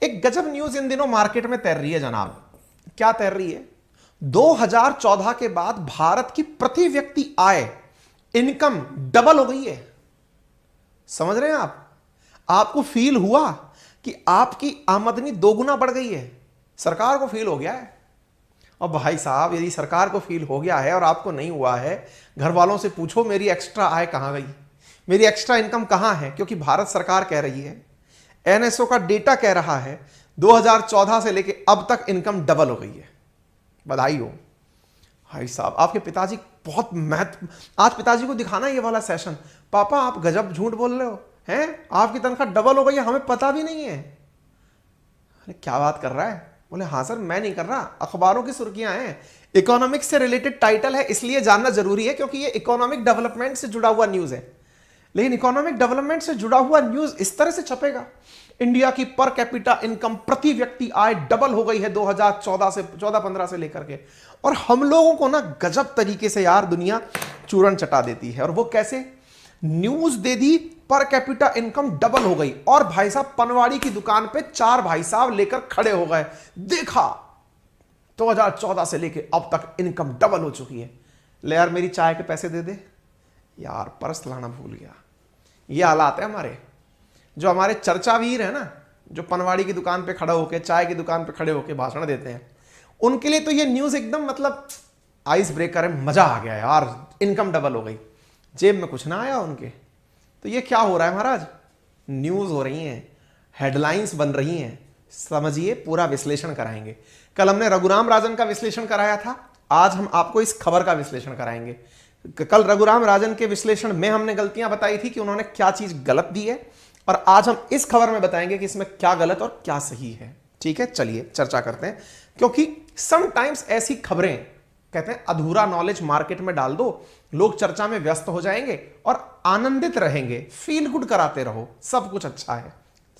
एक गजब news in दिनों मार्केट में तैर रही है जनाब। क्या तैर रही है? 2014 के बाद भारत की प्रति व्यक्ति आय, इनकम डबल हो गई है। समझ रहे हैं आप? आपको फील हुआ कि आपकी आमदनी दोगुना बढ़ गई है? सरकार को फील हो गया है। और भाई साहब, यदि सरकार को फील हो गया है और आपको नहीं हुआ है, घर वालों से पूछो मेरी एक्स्ट्रा आय कहां गई, मेरी एक्स्ट्रा इनकम कहां है। क्योंकि भारत सरकार कह रही है, एनएसओ का डेटा कह रहा है 2014 से लेके अब तक इनकम डबल हो गई है। बधाई हो भाई साहब। आपके पिताजी बहुत आज पिताजी को दिखाना ये वाला सेशन, पापा आप गजब झूठ बोल रहे हो हैं, आपकी तनख्वाह डबल हो गई है, हमें पता भी नहीं है। अरे क्या बात कर रहा है? बोले हाँ सर, मैं नहीं कर रहा, अखबारों की सुर्खियां हैं, इकोनॉमिक्स से रिलेटेड टाइटल है, इसलिए जानना जरूरी है क्योंकि ये इकोनॉमिक डेवलपमेंट से जुड़ा हुआ न्यूज है। लेकिन इकोनॉमिक डेवलपमेंट से जुड़ा हुआ न्यूज इस तरह से छपेगा, इंडिया की पर कैपिटा इनकम, प्रति व्यक्ति आय डबल हो गई है 2014-15 से लेकर के। और हम लोगों को ना गजब तरीके से यार दुनिया चूरन चटा देती है। और वो कैसे? न्यूज दे दी पर कैपिटा इनकम डबल हो गई, और भाई साहब पनवाड़ी की दुकान पे 4 भाई साहब लेकर खड़े हो गए, देखा 2014 से लेके अब तक इनकम डबल हो चुकी है। ले यार मेरी चाय के पैसे दे दे। यार पर्स लाना भूल गया। ये हालात है हमारे। जो हमारे चर्चावीर है ना, जो पनवाड़ी की दुकान पे खड़ा होकर, चाय की दुकान पे खड़े होकर भाषण देते हैं, उनके लिए तो ये न्यूज एकदम मतलब आइस ब्रेकर है। मजा आ गया यार, इनकम डबल हो गई, जेब में कुछ ना आया उनके। तो ये क्या हो रहा है महाराज? न्यूज हो रही हैं, हेडलाइंस बन रही हैं। समझिए, पूरा विश्लेषण कराएंगे। कल हमने रघुराम राजन का विश्लेषण कराया था, आज हम आपको इस खबर का विश्लेषण कराएंगे। कल रघुराम राजन के विश्लेषण में हमने गलतियां बताई थी कि उन्होंने क्या चीज गलत दी है, और आज हम इस खबर में बताएंगे कि इसमें क्या गलत और क्या सही है। ठीक है, चलिए चर्चा करते हैं। क्योंकि समटाइम्स ऐसी खबरें, कहते हैं अधूरा नॉलेज मार्केट में डाल दो, लोग चर्चा में व्यस्त हो जाएंगे और आनंदित रहेंगे, फील गुड कराते रहो, सब कुछ अच्छा है।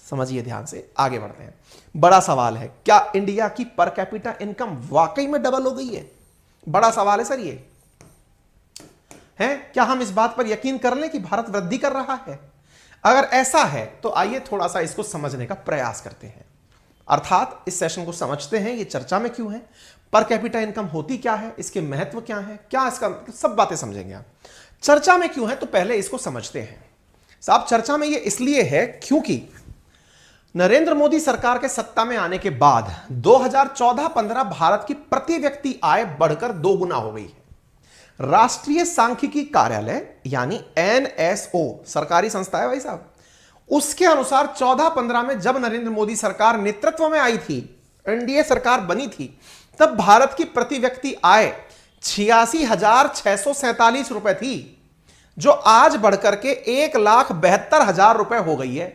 समझिए ध्यान से, आगे बढ़ते हैं। बड़ा सवाल है, क्या इंडिया की पर कैपिटा इनकम वाकई में डबल हो गई है? बड़ा सवाल है सर ये है। क्या हम इस बात पर यकीन कर लें कि भारत वृद्धि कर रहा है? अगर ऐसा है तो आइए थोड़ा सा इसको समझने का प्रयास करते हैं, अर्थात इस सेशन को समझते हैं ये चर्चा में क्यों है, पर कैपिटा इनकम होती क्या है, इसके महत्व क्या है, क्या इसका सब बातें समझेंगे आप। चर्चा में क्यों है तो पहले इसको समझते हैं साहब। चर्चा में ये इसलिए है क्योंकि नरेंद्र मोदी सरकार के सत्ता में आने के बाद 2014-15 भारत की प्रति व्यक्ति आय बढ़कर 2 गुना हो गई है। राष्ट्रीय सांख्यिकी कार्यालय यानी एनएसओ सरकारी संस्था है भाई साहब, उसके अनुसार 14-15 में जब नरेंद्र मोदी सरकार नेतृत्व में आई थी, एनडीए सरकार बनी थी, तब भारत की प्रति व्यक्ति आय 86,647 रुपए थी, जो आज बढ़कर के 1,72,000 रुपए हो गई है।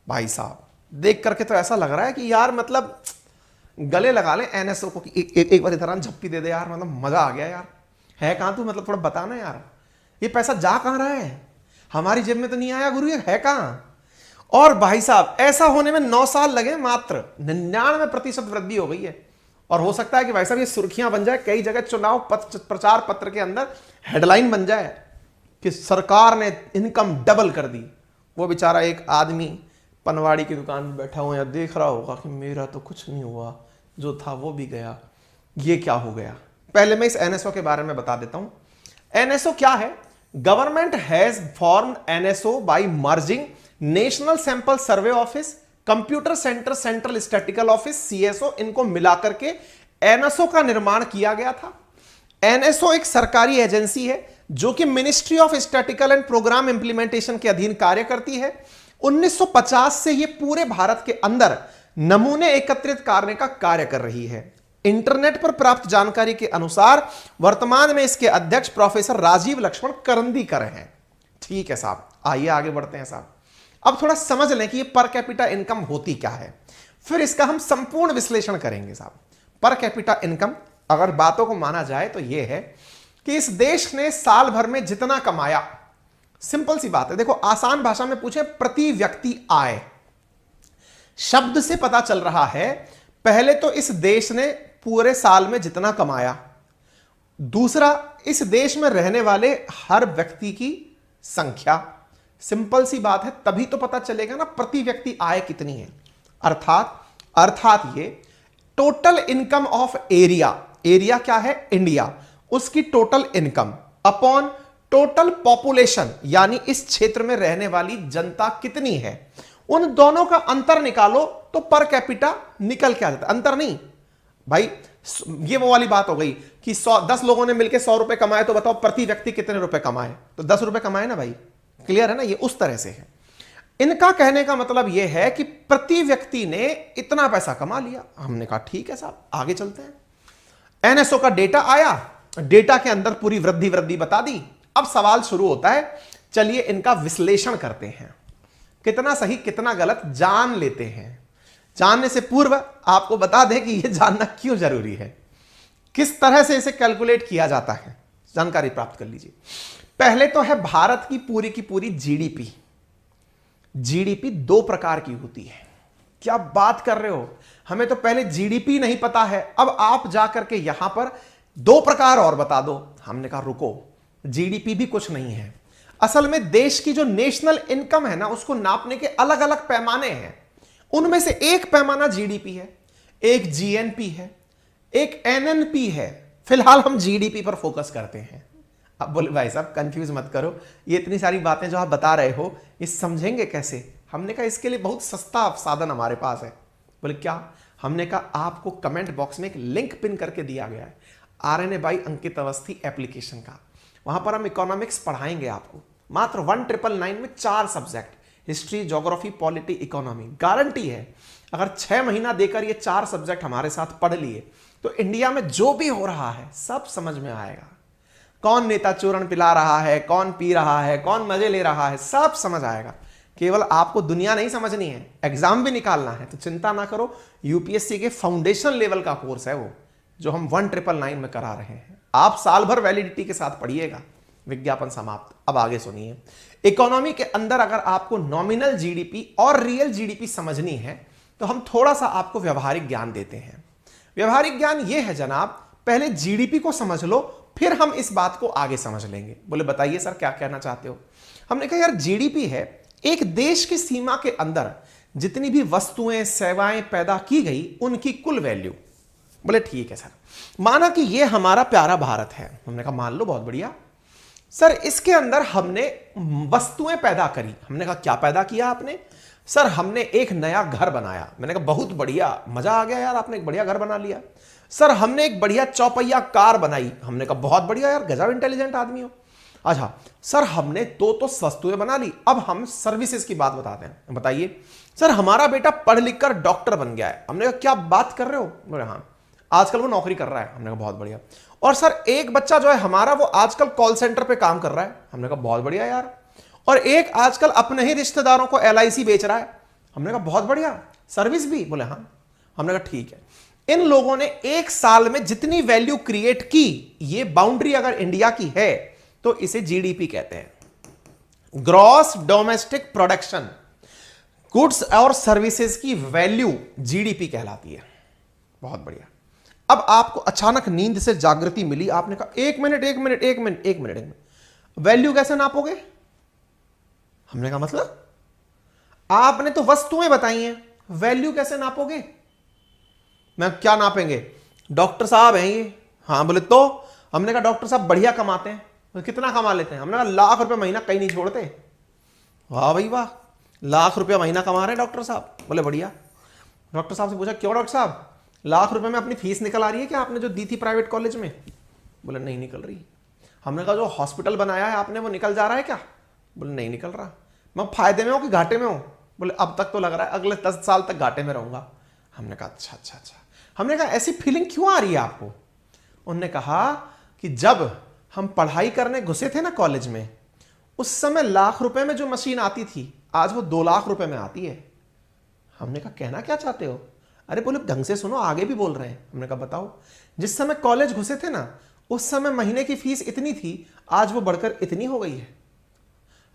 भाई साहब देख करके तो ऐसा लग रहा है कि यार मतलब गले लगा लें एनएसओ को, एक बार इधर झप्पी दे दे यार, मतलब मजा आ गया यार। है कहां तू, मतलब थोड़ा बताना यार, ये पैसा जा कहां रहा है? हमारी जेब में तो नहीं आया गुरु, ये है कहां? और भाई साहब ऐसा होने में 9 साल लगे, मात्र 99% वृद्धि हो गई है। और हो सकता है कि भाई साहब ये सुर्खियां बन जाए, कई जगह चुनाव प्रचार पत्र के अंदर हेडलाइन बन जाए कि सरकार ने इनकम डबल कर दी। वो बेचारा एक आदमी पनवाड़ी की दुकान में बैठा हुआ देख रहा होगा कि मेरा तो कुछ नहीं हुआ, जो था वो भी गया, ये क्या हो गया। पहले मैं इस एनएसओ के बारे में बता देता हूं। एनएसओ क्या है? Government has formed NSO by merging national sample survey office, computer centre, central statistical office, CSO, इनको मिलाकर के एनएसओ का निर्माण किया गया था। एनएसओ एक सरकारी एजेंसी है जो कि ministry of statistical and programme implementation के अधीन कार्य करती है। 1950 से यह पूरे भारत के अंदर नमूने एकत्रित करने का कार्य कर रही है। इंटरनेट पर प्राप्त जानकारी के अनुसार वर्तमान में इसके अध्यक्ष प्रोफेसर राजीव लक्ष्मण करंदीकर हैं। ठीक है साहब, आइए आगे बढ़ते हैं साहब। अब थोड़ा समझ लें कि ये पर कैपिटा इनकम होती क्या है, फिर इसका हम संपूर्ण विश्लेषण करेंगे साहब। पर कैपिटा इनकम अगर बातों को माना जाए तो यह है कि इस देश ने साल भर में जितना कमाया, सिंपल सी बात है, देखो आसान भाषा में पूछे, प्रति व्यक्ति आय शब्द से पता चल रहा है पहले तो इस देश ने पूरे साल में जितना कमाया, दूसरा इस देश में रहने वाले हर व्यक्ति की संख्या। सिंपल सी बात है, तभी तो पता चलेगा ना प्रति व्यक्ति आय कितनी है। अर्थात ये total income of area, area क्या है इंडिया, उसकी total income upon total population, यानी इस क्षेत्र में रहने वाली जनता कितनी है, उन दोनों का अंतर निकालो तो पर कैपिटा निकल के आ जाता है। अंतर नहीं भाई, ये वो वाली बात हो गई कि 10 लोगों ने मिलकर 100 रुपए कमाए, तो बताओ प्रति व्यक्ति कितने रुपए कमाए, तो 10 रुपए कमाए ना भाई। क्लियर है ना, ये उस तरह से है। इनका कहने का मतलब यह है कि प्रति व्यक्ति ने इतना पैसा कमा लिया। हमने कहा ठीक है साहब, आगे चलते हैं। एनएसओ का डेटा आया, डेटा के अंदर पूरी वृद्धि बता दी। अब सवाल शुरू होता है, चलिए इनका विश्लेषण करते हैं, कितना सही कितना गलत जान लेते हैं। जानने से पूर्व आपको बता दें कि यह जानना क्यों जरूरी है, किस तरह से इसे कैलकुलेट किया जाता है, जानकारी प्राप्त कर लीजिए। पहले तो है भारत की पूरी जीडीपी। जीडीपी 2 प्रकार की होती है। क्या बात कर रहे हो, हमें तो पहले जीडीपी नहीं पता है, अब आप जाकर के यहां पर 2 प्रकार और बता दो। हमने कहा रुको, जीडीपी भी कुछ नहीं है। असल में देश की जो नेशनल इनकम है ना, उसको नापने के अलग अलग पैमाने हैं। उनमें से एक पैमाना जीडीपी है, एक जीएनपी है, एक एनएनपी है। फिलहाल हम जीडीपी पर फोकस करते हैं। अब बोले भाई साहब कंफ्यूज मत करो, ये इतनी सारी बातें जो आप बता रहे हो ये समझेंगे कैसे। हमने कहा इसके लिए बहुत सस्ता साधन हमारे पास है। बोले क्या? हमने कहा आपको कमेंट बॉक्स में एक लिंक पिन करके दिया गया है, RNA by Ankit Awasthi application का। वहां पर हम इकोनॉमिक्स पढ़ाएंगे आपको, मात्र 1999 में 4 subject, history, geography, polity, economy. Guarantee है अगर 6 महीना देकर ये 4 सब्जेक्ट हमारे साथ पढ़ लिए तो इंडिया में जो भी हो रहा है सब समझ में आएगा। कौन नेता चूर्ण पिला रहा है, कौन पी रहा है, कौन मजे ले रहा है, सब समझ आएगा। केवल आपको दुनिया नहीं समझनी है, एग्जाम भी निकालना है, तो चिंता ना करो। यूपीएससी के फाउंडेशन लेवल का कोर्स है वो, जो हम 1999 में करा रहे हैं। आप साल भर वैलिडिटी के साथ पढ़िएगा। विज्ञापन समाप्त। अब आगे सुनिए। इकोनॉमी के अंदर अगर आपको नॉमिनल जीडीपी और रियल जीडीपी समझनी है तो हम थोड़ा सा आपको व्यवहारिक ज्ञान देते हैं। व्यवहारिक ज्ञान यह है जनाब, पहले जीडीपी को समझ लो, फिर हम इस बात को आगे समझ लेंगे। बोले बताइए सर क्या कहना चाहते हो। हमने कहा यार जीडीपी है एक देश की सीमा के अंदर जितनी भी वस्तुएं सेवाएं पैदा की गई उनकी कुल वैल्यू। बोले ठीक है सर, माना कि ये हमारा प्यारा भारत है। हमने कहा मान लो, बहुत बढ़िया सर, इसके अंदर हमने वस्तुएं पैदा करी। हमने कहा क्या पैदा किया आपने? सर हमने एक नया घर बनाया। मैंने कहा बहुत बढ़िया, मजा आ गया यार, आपने एक बढ़िया घर बना लिया। सर हमने एक बढ़िया चौपहिया कार बनाई। हमने कहा बहुत बढ़िया यार, गजब इंटेलिजेंट आदमी हो। अच्छा सर हमने तो वस्तुएं बना ली, अब हम सर्विसेज की बात बताते हैं। बताइए सर हमारा बेटा पढ़ लिख कर डॉक्टर बन गया है। हमने कहा क्या बात कर रहे हो? बोले हाँ, आजकल वो नौकरी कर रहा है। हमने कहा बहुत बढ़िया। और सर एक बच्चा जो है हमारा वो आजकल कॉल सेंटर पे काम कर रहा है। हमने कहा बहुत बढ़िया यार। और एक आजकल अपने ही रिश्तेदारों को LIC बेच रहा है। हमने कहा बहुत बढ़िया, सर्विस भी। बोले हाँ। हमने कहा ठीक है, इन लोगों ने 1 साल में जितनी वैल्यू क्रिएट की, ये बाउंड्री अगर इंडिया की है तो इसे जीडीपी कहते हैं, ग्रॉस डोमेस्टिक प्रोडक्शन। गुड्स और सर्विसेज की वैल्यू जीडीपी कहलाती है। बहुत बढ़िया। अब आपको अचानक नींद से जागृति मिली, आपने कहा एक मिनट, वैल्यू कैसे नापोगे? हमने कहा मतलब आपने तो वस्तुएं बताई हैं, वैल्यू कैसे नापोगे? मैं क्या नापेंगे? डॉक्टर साहब हैं ये। हाँ बोले तो? हमने कहा डॉक्टर साहब बढ़िया कमाते हैं। तो कितना कमा लेते हैं? हमने कहा लाख रुपए महीना कहीं नहीं छोड़ते। वाह भाई वाह, लाख रुपया महीना कमा रहे हैं डॉक्टर साहब। बोले बढ़िया। डॉक्टर साहब से पूछा क्यों डॉक्टर साहब, लाख रुपए में अपनी फीस निकल आ रही है क्या आपने जो दी थी प्राइवेट कॉलेज में? बोले नहीं निकल रही। हमने कहा जो हॉस्पिटल बनाया है आपने वो निकल जा रहा है क्या? बोले नहीं निकल रहा। मैं फायदे में हूं कि घाटे में हूं? बोले अब तक तो लग रहा है अगले 10 साल तक घाटे में रहूंगा। हमने कहा अच्छा। हमने कहा ऐसी फीलिंग क्यों आ रही है आपको? उन्होंने कहा कि जब हम पढ़ाई करने घुसे थे ना कॉलेज में, उस समय लाख रुपए में जो मशीन आती थी आज वो 2 लाख रुपए में आती है। हमने कहा कहना क्या चाहते हो? अरे बोले ढंग से सुनो, आगे भी बोल रहे हैं। हमने कहा बताओ। जिस समय कॉलेज घुसे थे ना उस समय महीने की फीस इतनी थी, आज वो बढ़कर इतनी हो गई है।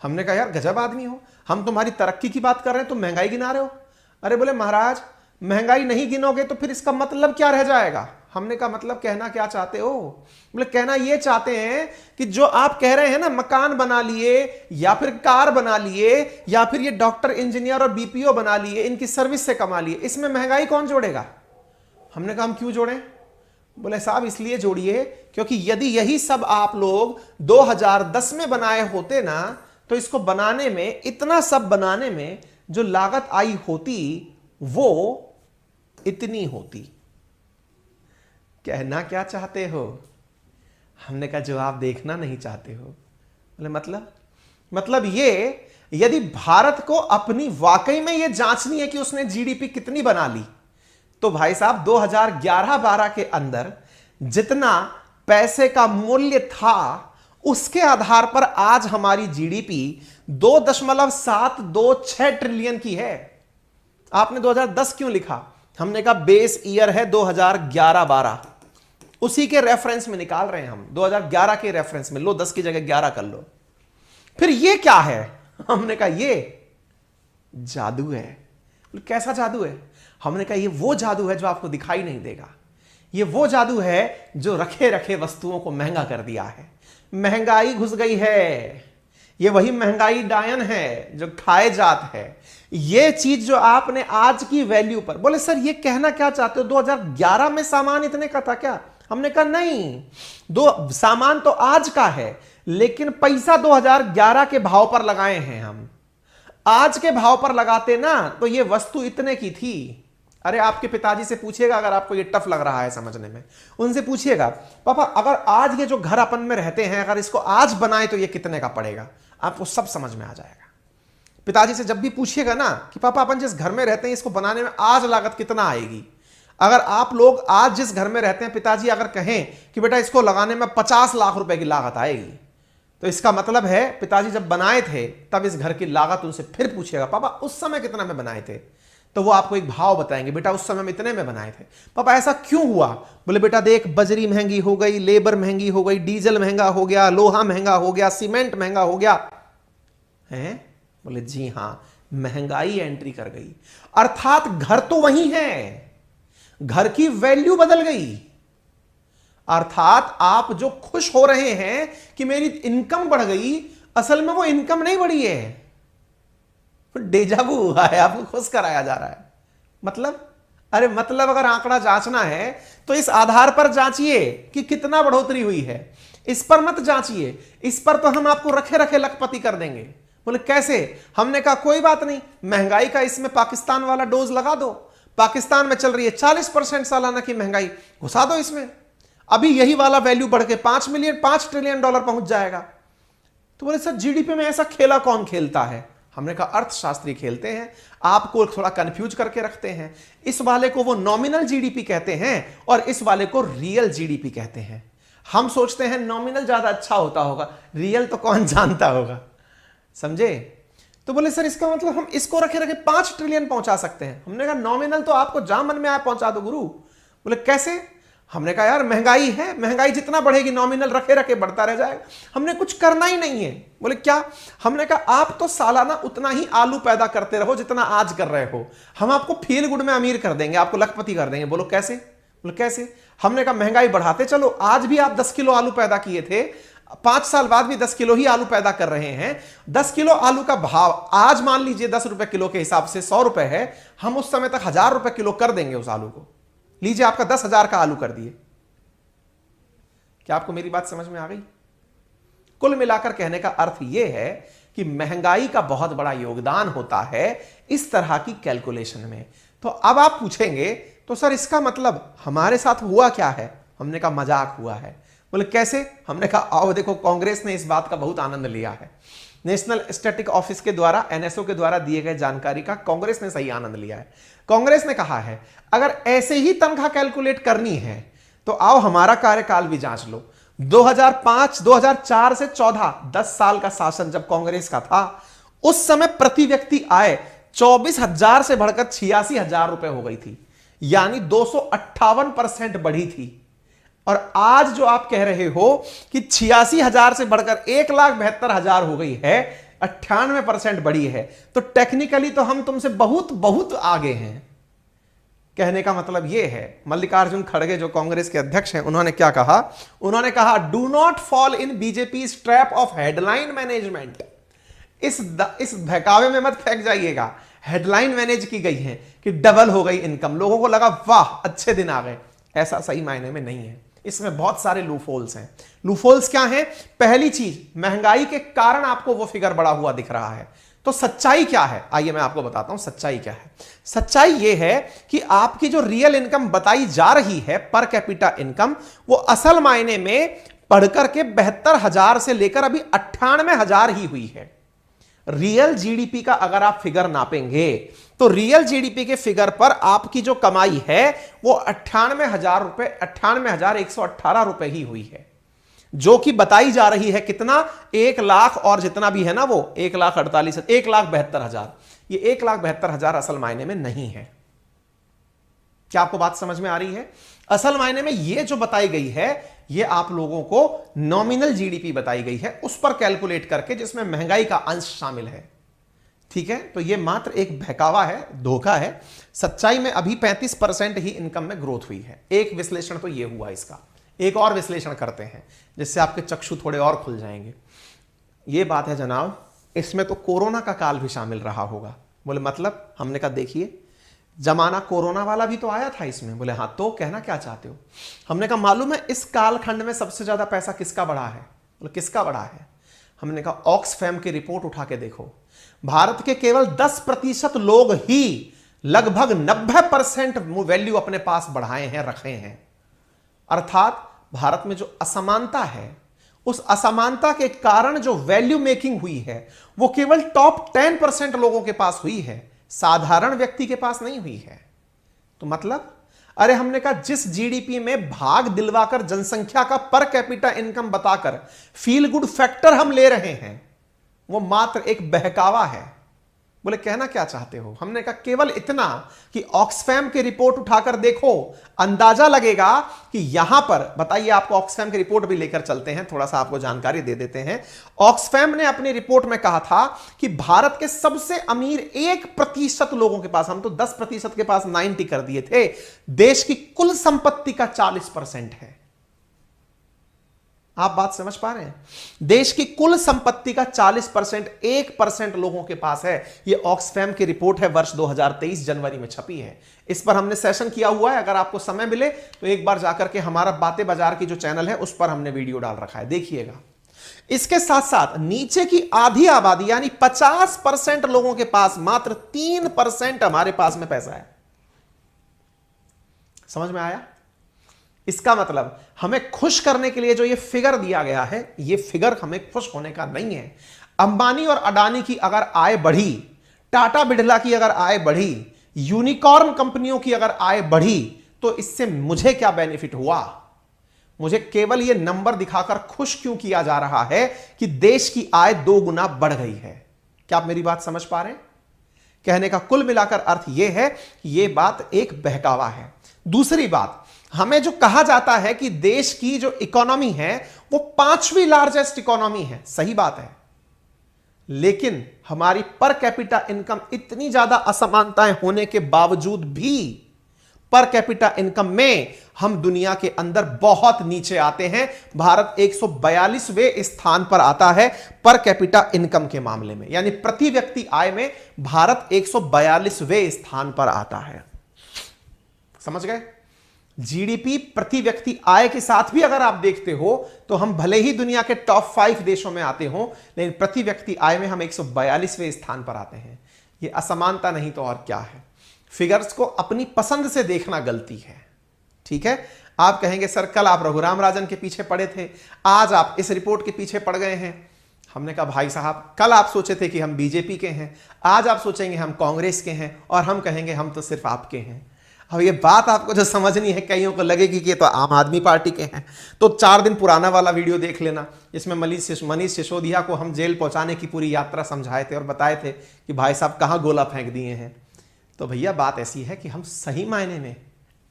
हमने कहा यार गजब आदमी हो, हम तुम्हारी तरक्की की बात कर रहे हैं, तुम महंगाई गिना रहे हो। अरे बोले महाराज महंगाई नहीं गिनोगे तो फिर इसका मतलब क्या रह जाएगा? हमने कहा मतलब कहना क्या चाहते हो? बोले कहना ये चाहते हैं कि जो आप कह रहे हैं ना, मकान बना लिए या फिर कार बना लिए या फिर ये डॉक्टर इंजीनियर और बीपीओ बना लिए, इनकी सर्विस से कमा लिए, इसमें महंगाई कौन जोड़ेगा? हमने कहा हम क्यों जोड़ें? बोले साहब इसलिए जोड़िए क्योंकि यदि यही सब आप लोग 2010 में बनाए होते ना, तो इसको बनाने में, इतना सब बनाने में जो लागत आई होती वो इतनी होती। कहना क्या चाहते हो? हमने कहा जवाब देखना नहीं चाहते हो। बोले मतलब ये, यदि भारत को अपनी वाकई में ये जांचनी है कि उसने जीडीपी कितनी बना ली, तो भाई साहब 2011-12 के अंदर जितना पैसे का मूल्य था उसके आधार पर आज हमारी जीडीपी 2.726 ट्रिलियन की है। आपने 2010 क्यों लिखा? हमने कहा बेस ईयर है 2011-12, उसी के रेफरेंस में निकाल रहे हैं हम, 2011 के रेफरेंस में लो, 10 की जगह 11 कर लो। फिर ये क्या है? हमने कहा ये जादू है। कैसा जादू है? हमने कहा ये वो जादू है जो आपको दिखाई नहीं देगा। ये वो जादू है जो रखे रखे वस्तुओं को महंगा कर दिया है। महंगाई घुस गई है, ये वही महंगाई डायन है जो खाए जात है। ये चीज जो आपने आज की वैल्यू पर, बोले सर ये कहना क्या चाहते हो 2011 में सामान इतने का था क्या? हमने कहा नहीं, दो सामान तो आज का है लेकिन पैसा 2011 के भाव पर लगाए हैं हम। आज के भाव पर लगाते ना तो ये वस्तु इतने की थी। अरे आपके पिताजी से पूछिएगा, अगर आपको ये टफ लग रहा है समझने में, उनसे पूछिएगा पापा अगर आज ये जो घर अपन में रहते हैं अगर इसको आज बनाए तो ये कितने का पड़ेगा? आपको सब समझ में आ जाएगा। पिताजी से जब भी पूछिएगा ना कि पापा अपन जिस घर में रहते हैं इसको बनाने में आज लागत कितना आएगी, अगर आप लोग आज जिस घर में रहते हैं पिताजी अगर कहें कि बेटा इसको लगाने में 50 लाख रुपए की लागत आएगी, तो इसका मतलब है पिताजी जब बनाए थे तब इस घर की लागत उनसे फिर पूछिएगा पापा उस समय कितना में बनाए थे, तो वो आपको एक भाव बताएंगे, बेटा उस समय में इतने में बनाए थे। पापा ऐसा क्यों हुआ? बोले बेटा देख बजरी महंगी हो गई, लेबर महंगी हो गई, डीजल महंगा हो गया, लोहा महंगा हो गया, सीमेंट महंगा हो गया है। बोले जी हां, महंगाई एंट्री कर गई। अर्थात घर तो वही है, घर की वैल्यू बदल गई। अर्थात आप जो खुश हो रहे हैं कि मेरी इनकम बढ़ गई, असल में वो इनकम नहीं बढ़ी है, डेजावू हुआ है, आपको खुश कराया जा रहा है। मतलब अरे मतलब अगर आंकड़ा जांचना है तो इस आधार पर जांचिए कि कितना बढ़ोतरी हुई है, इस पर मत जांचिए, इस पर तो हम आपको रखे रखे लखपति कर देंगे। बोले कैसे? हमने कहा कोई बात नहीं, महंगाई का इसमें पाकिस्तान वाला डोज लगा दो। पाकिस्तान में चल रही है 40% सालाना की महंगाई, घुसा दो इसमें, अभी यही वाला वैल्यू बढ़ के 5 ट्रिलियन डॉलर पहुंच जाएगा। तो बोले सर जीडीपी में ऐसा खेला कौन खेलता है? हमने कहा अर्थशास्त्री खेलते हैं, आपको थोड़ा कंफ्यूज करके रखते हैं। इस वाले को वो नॉमिनल जीडीपी कहते हैं और इस वाले को रियल जीडीपी कहते हैं। हम सोचते हैं नॉमिनल ज्यादा अच्छा होता होगा, रियल तो कौन जानता होगा, समझे? तो बोले सर इसका मतलब हम इसको रखे रखे 5 ट्रिलियन पहुंचा सकते हैं। हमने कहा नॉमिनल तो आपको जहां मन में आए पहुंचा दो गुरु। बोले कैसे? हमने कहा यार महंगाई है, महंगाई जितना बढ़ेगी नॉमिनल रखे रखे बढ़ता रह जाएगा, हमने कुछ करना ही नहीं है। बोले क्या? हमने कहा आप तो सालाना उतना ही आलू पैदा करते रहो जितना आज कर रहे हो, हम आपको फील गुड में अमीर कर देंगे, आपको लखपति कर देंगे। बोलो कैसे? बोले कैसे? हमने कहा महंगाई बढ़ाते चलो, आज भी आप 10 किलो आलू पैदा किए थे, 5 साल बाद भी 10 किलो ही आलू पैदा कर रहे हैं। 10 किलो आलू का भाव आज मान लीजिए 10 रुपए किलो के हिसाब से 100 रुपए है, हम उस समय तक 1000 रुपए किलो कर देंगे उस आलू को। लीजिए आपका 10,000 का आलू कर दिए। क्या आपको मेरी बात समझ में आ गई? कुल मिलाकर कहने का अर्थ यह है कि महंगाई का बहुत बड़ा योगदान होता है इस तरह की कैलकुलेशन में। तो अब आप पूछेंगे तो सर इसका मतलब हमारे साथ हुआ क्या है? हमने कहा मजाक हुआ है। बोले कैसे? हमने कहा आओ देखो, कांग्रेस ने इस बात का बहुत आनंद लिया है, नेशनल स्टैटिक ऑफिस के द्वारा, एनएसओ के द्वारा दिए गए जानकारी का कांग्रेस ने सही आनंद लिया है। कांग्रेस ने कहा है अगर ऐसे ही तनख्वाह कैलकुलेट करनी है तो आओ हमारा कार्यकाल भी जांच लो। 2004 से 14, 10 साल का शासन जब कांग्रेस का था, उस समय प्रति व्यक्ति आय 24,000 से बढ़कर 86,000 रुपए हो गई थी, यानी 258% बढ़ी थी। और आज जो आप कह रहे हो कि 86,000 से बढ़कर 1,72,000 हो गई है, 98% बढ़ी है, तो टेक्निकली तो हम तुमसे बहुत बहुत आगे हैं। कहने का मतलब यह है, मल्लिकार्जुन खड़गे जो कांग्रेस के अध्यक्ष हैं, उन्होंने क्या कहा? उन्होंने कहा do not fall in BJP trap of headline management. इस बहकावे में मत फेंक जाइएगा। हेडलाइन मैनेज की गई है कि डबल हो गई इनकम, लोगों को लगा वाह अच्छे दिन आ गए, ऐसा सही मायने में नहीं है। इसमें बहुत सारे लूफहोल्स हैं। लूफहोल्स क्या हैं? पहली चीज, महंगाई के कारण आपको वो फिगर बढ़ा हुआ दिख रहा है। तो सच्चाई क्या है? आइए मैं आपको बताता हूं सच्चाई क्या है। सच्चाई यह है कि आपकी जो रियल इनकम बताई जा रही है, पर कैपिटा इनकम, वो असल मायने में बढ़कर के 72,000 से लेकर अभी 98,000 ही हुई है। रियल जीडीपी का अगर आप फिगर नापेंगे तो रियल जीडीपी के फिगर पर आपकी जो कमाई है वो 98,000 रुपए, 98,118 रुपए ही हुई है, जो कि बताई जा रही है कितना? 1 लाख और जितना भी है ना वो 1,48,000, 1,72,000। ये 1,72,000 असल मायने में नहीं है। क्या आपको बात समझ में आ रही है? असल मायने में ये जो बताई गई है ये आप लोगों को नॉमिनल जीडीपी बताई गई है, उस पर कैलकुलेट करके, जिसमें महंगाई का अंश शामिल है। ठीक है, तो ये मात्र एक बहकावा है, धोखा है। सच्चाई में अभी 35% ही इनकम में ग्रोथ हुई है। एक विश्लेषण तो ये हुआ इसका। एक और विश्लेषण करते हैं जिससे आपके चक्षु थोड़े और खुल जाएंगे। ये बात है जनाब, इसमें तो कोरोना का काल भी शामिल रहा होगा। बोले मतलब? हमने कहा देखिए जमाना कोरोना वाला भी तो आया था इसमें। बोले हाँ, तो कहना क्या चाहते हो? हमने कहा मालूम है इस कालखंड में सबसे ज्यादा पैसा किसका बढ़ा है? बोले किसका बढ़ा है? हमने कहा ऑक्सफैम की रिपोर्ट उठा के देखो, भारत के केवल 10% लोग ही लगभग 90% वैल्यू अपने पास बढ़ाए हैं, रखे हैं। अर्थात भारत में जो असमानता है, उस असमानता के कारण जो वैल्यू मेकिंग हुई है वो केवल टॉप 10% लोगों के पास हुई है, साधारण व्यक्ति के पास नहीं हुई है। तो मतलब, अरे हमने कहा जिस जीडीपी में भाग दिलवाकर जनसंख्या का पर कैपिटा इनकम बताकर फील गुड फैक्टर हम ले रहे हैं, वो मात्र एक बहकावा है। बोले कहना क्या चाहते हो? हमने कहा केवल इतना कि ऑक्सफैम की रिपोर्ट उठाकर देखो, अंदाजा लगेगा कि यहां पर, बताइए आपको ऑक्सफैम की रिपोर्ट भी लेकर चलते हैं, थोड़ा सा आपको जानकारी दे देते हैं। ऑक्सफैम ने अपनी रिपोर्ट में कहा था कि भारत के सबसे अमीर 1% लोगों के पास, हम तो 10% के पास 90 कर दिए थे, देश की कुल संपत्ति का 40% है। आप बात समझ पा रहे हैं? देश की कुल संपत्ति का 40%, 1% लोगों के पास है। यह ऑक्सफैम की रिपोर्ट है, वर्ष 2023 जनवरी में छपी है। इस पर हमने सेशन किया हुआ है, अगर आपको समय मिले तो एक बार जाकर के हमारा बातें बाजार की जो चैनल है उस पर हमने वीडियो डाल रखा है, देखिएगा। इसके साथ साथ नीचे की आधी आबादी यानी 50% लोगों के पास मात्र 3% हमारे पास में पैसा है। समझ में आया? इसका मतलब हमें खुश करने के लिए जो ये फिगर दिया गया है, ये फिगर हमें खुश होने का नहीं है। अंबानी और अडानी की अगर आय बढ़ी, टाटा बिड़ला की अगर आय बढ़ी, यूनिकॉर्न कंपनियों की अगर आय बढ़ी, तो इससे मुझे क्या बेनिफिट हुआ? मुझे केवल ये नंबर दिखाकर खुश क्यों किया जा रहा है कि देश की आय 2 गुना बढ़ गई है? क्या आप मेरी बात समझ पा रहे हैं? कहने का कुल मिलाकर अर्थ यह है कि यह बात एक बहकावा है। दूसरी बात, हमें जो कहा जाता है कि देश की जो इकोनॉमी है वो 5वीं लार्जेस्ट इकोनॉमी है, सही बात है, लेकिन हमारी पर कैपिटा इनकम इतनी ज्यादा असमानताएं होने के बावजूद भी पर कैपिटा इनकम में हम दुनिया के अंदर बहुत नीचे आते हैं। भारत 142वें स्थान पर आता है पर कैपिटा इनकम के मामले में, यानी प्रति व्यक्ति आय में भारत 142वें स्थान पर आता है। समझ गए? जीडीपी प्रति व्यक्ति आय के साथ भी अगर आप देखते हो तो हम भले ही दुनिया के टॉप 5 देशों में आते हो, लेकिन प्रति व्यक्ति आय में हम 142वें स्थान पर आते हैं। यह असमानता नहीं तो और क्या है। फिगर्स को अपनी पसंद से देखना गलती है। ठीक है, आप कहेंगे सर कल आप रघुराम राजन के पीछे पड़े थे, आज आप इस रिपोर्ट के पीछे पड़ गए हैं। हमने कहा भाई साहब, कल आप सोचे थे कि हम बीजेपी के हैं, आज आप सोचेंगे हम कांग्रेस के हैं, और हम कहेंगे हम तो सिर्फ आपके हैं। अब ये बात आपको जो समझनी है, कईयों को लगेगी कि ये तो आम आदमी पार्टी के हैं, तो 4 दिन पुराना वाला वीडियो देख लेना, जिसमें मनीष सिसोदिया को हम जेल पहुंचाने की पूरी यात्रा समझाए थे और बताए थे कि भाई साहब कहां गोला फेंक दिए हैं। तो भैया बात ऐसी है कि हम सही मायने में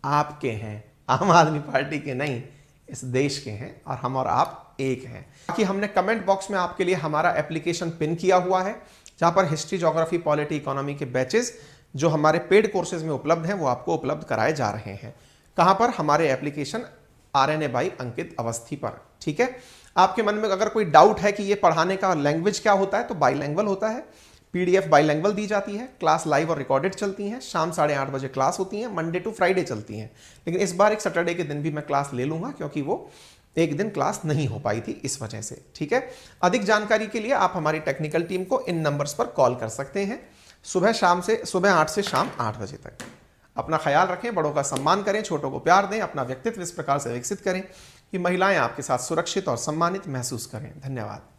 आपके हैं, आम आदमी पार्टी के नहीं, इस देश के हैं, और हम और आप एक हैं। बाकी हमने कमेंट बॉक्स में आपके लिए हमारा एप्लीकेशन पिन किया हुआ है, जहां पर हिस्ट्री, ज्योग्राफी, पॉलिटी, इकोनॉमी के बैचेस जो हमारे पेड कोर्सेज में उपलब्ध हैं वो आपको उपलब्ध कराए जा रहे हैं। कहां पर? हमारे एप्लीकेशन RNA बाई अंकित अवस्थी पर। ठीक है, आपके मन में अगर कोई डाउट है कि ये पढ़ाने का लैंग्वेज क्या होता है, तो बाईलैंग्वेज होता है। PDF बाईलैंग्वेज दी जाती है, क्लास लाइव और रिकॉर्डेड चलती हैं, शाम 8:30 बजे क्लास होती है, मंडे टू फ्राइडे चलती हैं। लेकिन इस बार एक सैटरडे के दिन भी मैं क्लास ले लूंगा, क्योंकि वो एक दिन क्लास नहीं हो पाई थी इस वजह से। ठीक है, अधिक जानकारी के लिए आप हमारी टेक्निकल टीम को इन नंबर्स पर कॉल कर सकते हैं, सुबह 8 से शाम 8 बजे तक। अपना ख्याल रखें, बड़ों का सम्मान करें, छोटों को प्यार दें, अपना व्यक्तित्व इस प्रकार से विकसित करें कि महिलाएं आपके साथ सुरक्षित और सम्मानित महसूस करें। धन्यवाद।